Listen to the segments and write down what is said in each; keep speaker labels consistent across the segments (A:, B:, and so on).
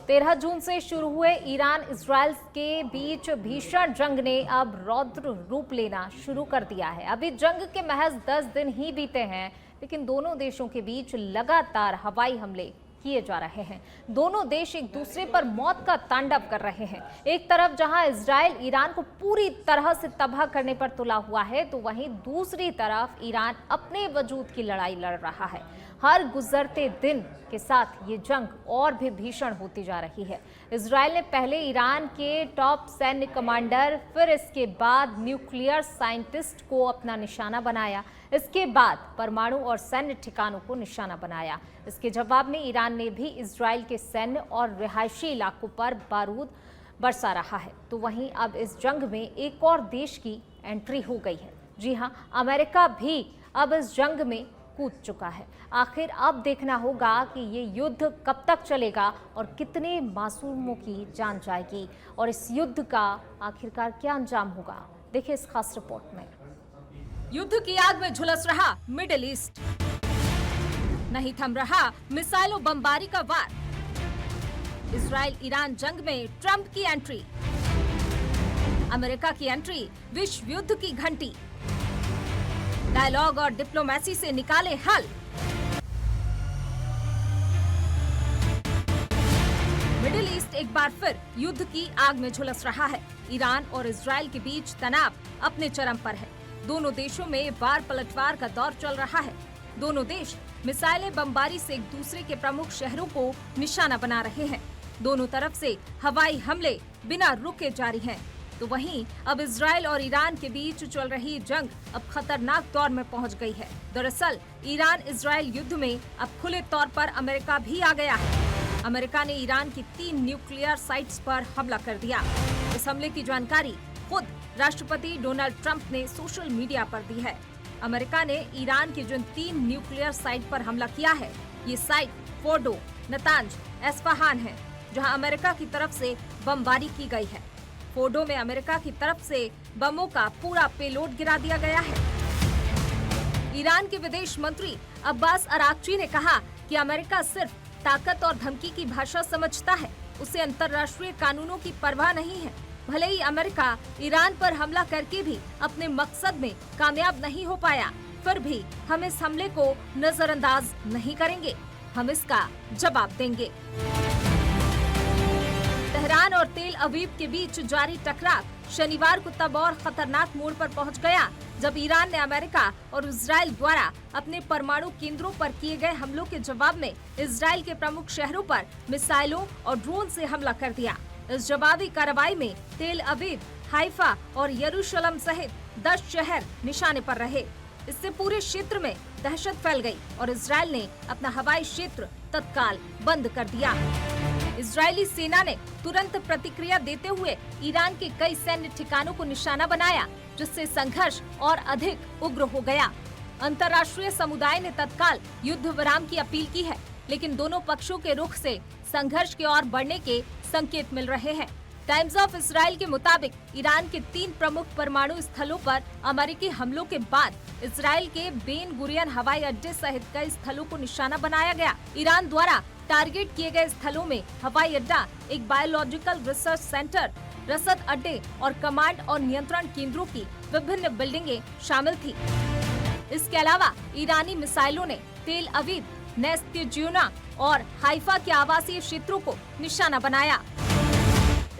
A: 13 जून से शुरू हुए ईरान इजराइल के बीच भीषण जंग ने अब रौद्र रूप लेना शुरू कर दिया है। अभी जंग के महज 10 दिन ही बीते हैं, लेकिन दोनों देशों के बीच लगातार हवाई हमले किए जा रहे हैं। दोनों देश एक दूसरे पर मौत का तांडव कर रहे हैं। एक तरफ जहां इजराइल ईरान को पूरी तरह से तबाह करने पर तुला हुआ है, तो वहीं दूसरी तरफ ईरान अपने वजूद की लड़ाई लड़ रहा है। हर गुजरते दिन के साथ ये जंग और भी भीषण होती जा रही है। इजराइल ने पहले ईरान के टॉप सैन्य कमांडर, फिर इसके बाद न्यूक्लियर साइंटिस्ट को अपना निशाना बनाया। इसके बाद परमाणु और सैन्य ठिकानों को निशाना बनाया। इसके जवाब में ईरान ने भी इजराइल के सैन्य और रिहायशी इलाकों पर बारूद बरसा रहा है। तो वहीं अब इस जंग में एक और देश की एंट्री हो गई है। जी हां, अमेरिका भी अब इस जंग में कूद चुका है। आखिर अब देखना होगा कि ये युद्ध कब तक चलेगा और कितने मासूमों की जान जाएगी, और इस युद्ध का आखिरकार क्या अंजाम होगा, देखिए इस खास रिपोर्ट में।
B: युद्ध की आग में झुलस रहा मिडिल ईस्ट, नहीं थम रहा मिसाइलों बमबारी का वार। इजराइल ईरान जंग में ट्रंप की एंट्री, अमेरिका की एंट्री विश्व युद्ध की घंटी। डायलॉग और डिप्लोमेसी से निकाले हल। मिडिल ईस्ट एक बार फिर युद्ध की आग में झुलस रहा है। ईरान और इजराइल के बीच तनाव अपने चरम पर है। दोनों देशों में वार पलटवार का दौर चल रहा है। दोनों देश मिसाइलें बमबारी से एक दूसरे के प्रमुख शहरों को निशाना बना रहे हैं। दोनों तरफ से हवाई हमले बिना रुके जारी हैं। तो वहीं अब इजराइल और ईरान के बीच चल रही जंग अब खतरनाक दौर में पहुंच गई है। दरअसल ईरान इजराइल युद्ध में अब खुले तौर पर अमेरिका भी आ गया है। अमेरिका ने ईरान की 3 न्यूक्लियर साइट्स पर हमला कर दिया। इस हमले की जानकारी खुद राष्ट्रपति डोनाल्ड ट्रंप ने सोशल मीडिया पर दी है। अमेरिका ने ईरान की जिन 3 न्यूक्लियर साइट पर हमला किया है, ये साइट फोर्डो, नतांज, एस्फहान है, जहां अमेरिका की तरफ से बमबारी की गई है। फोर्डो में अमेरिका की तरफ से बमों का पूरा पेलोड गिरा दिया गया है। ईरान के विदेश मंत्री अब्बास अराक्ची ने कहा कि अमेरिका सिर्फ ताकत और धमकी की भाषा समझता है, उसे अंतर्राष्ट्रीय कानूनों की परवाह नहीं है। भले ही अमेरिका ईरान पर हमला करके भी अपने मकसद में कामयाब नहीं हो पाया, फिर भी हम इस हमले को नजरअंदाज नहीं करेंगे। हम इसका जवाब देंगे। तेहरान और तेल अवीव के बीच जारी टकराव शनिवार को तब और खतरनाक मोड़ पर पहुंच गया, जब ईरान ने अमेरिका और इजराइल द्वारा अपने परमाणु केंद्रों पर किए गए हमलों के जवाब में इजराइल के प्रमुख शहरों पर मिसाइलों और ड्रोन से हमला कर दिया। इस जवाबी कार्रवाई में तेल अवीव, हाइफा और यरूशलेम सहित 10 शहर निशाने पर रहे। इससे पूरे क्षेत्र में दहशत फैल गई और इजराइल ने अपना हवाई क्षेत्र तत्काल बंद कर दिया। इजरायली सेना ने तुरंत प्रतिक्रिया देते हुए ईरान के कई सैन्य ठिकानों को निशाना बनाया, जिससे संघर्ष और अधिक उग्र हो गया। अंतर्राष्ट्रीय समुदाय ने तत्काल युद्ध विराम की अपील की है, लेकिन दोनों पक्षों के रुख से संघर्ष की ओर बढ़ने के संकेत मिल रहे हैं। टाइम्स ऑफ इसराइल के मुताबिक ईरान के 3 प्रमुख परमाणु स्थलों पर अमेरिकी हमलों के बाद इजराइल के बेन गुरियन हवाई अड्डे सहित कई स्थलों को निशाना बनाया गया। ईरान द्वारा टारगेट किए गए स्थलों में हवाई अड्डा, एक बायोलॉजिकल रिसर्च सेंटर, रसद अड्डे और कमांड और नियंत्रण केंद्रों की विभिन्न बिल्डिंगें शामिल थी। इसके अलावा ईरानी मिसाइलों ने तेल अवीव, नेस्त्यज्यूना और हाइफा के आवासीय क्षेत्रों को निशाना बनाया।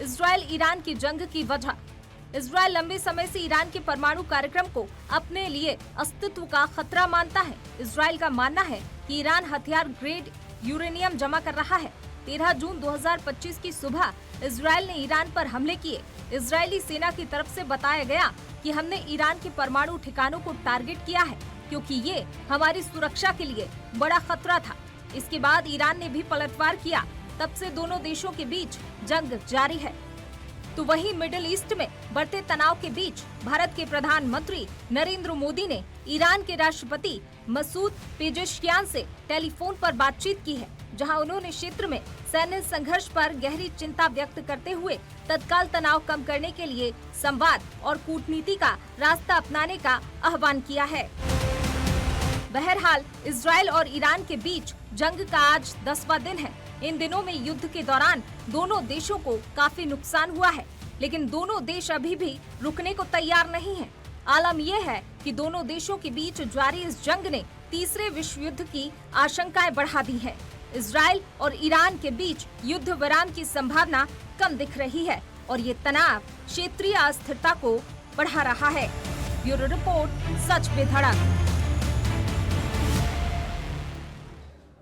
B: इजराइल ईरान की जंग की वजह। इजराइल लंबे समय से ईरान के परमाणु कार्यक्रम को अपने लिए अस्तित्व का खतरा मानता है। इजराइल का मानना है कि ईरान हथियार ग्रेड यूरेनियम जमा कर रहा है। 13 जून 2025 की सुबह इजराइल ने ईरान पर हमले किए। इजरायली सेना की तरफ से बताया गया कि हमने ईरान के परमाणु ठिकानों को टारगेट किया है, क्योंकि ये हमारी सुरक्षा के लिए बड़ा खतरा था। इसके बाद ईरान ने भी पलटवार किया। तब से दोनों देशों के बीच जंग जारी है। तो वहीं मिडिल ईस्ट में बढ़ते तनाव के बीच भारत के प्रधानमंत्री नरेंद्र मोदी ने ईरान के राष्ट्रपति मसूद पेजेश्कियान से टेलीफोन पर बातचीत की है, जहां उन्होंने क्षेत्र में सैन्य संघर्ष पर गहरी चिंता व्यक्त करते हुए तत्काल तनाव कम करने के लिए संवाद और कूटनीति का रास्ता अपनाने का आह्वान किया है। बहरहाल इजराइल और ईरान के बीच जंग का आज 10वां दिन है। इन दिनों में युद्ध के दौरान दोनों देशों को काफी नुकसान हुआ है, लेकिन दोनों देश अभी भी रुकने को तैयार नहीं हैं। आलम यह है कि दोनों देशों के बीच जारी इस जंग ने तीसरे विश्व युद्ध की आशंकाएं बढ़ा दी है। इजराइल और ईरान के बीच युद्ध विराम की संभावना कम दिख रही है और ये तनाव क्षेत्रीय अस्थिरता को बढ़ा रहा है। ब्यूरो रिपोर्ट, सच पे धड़क।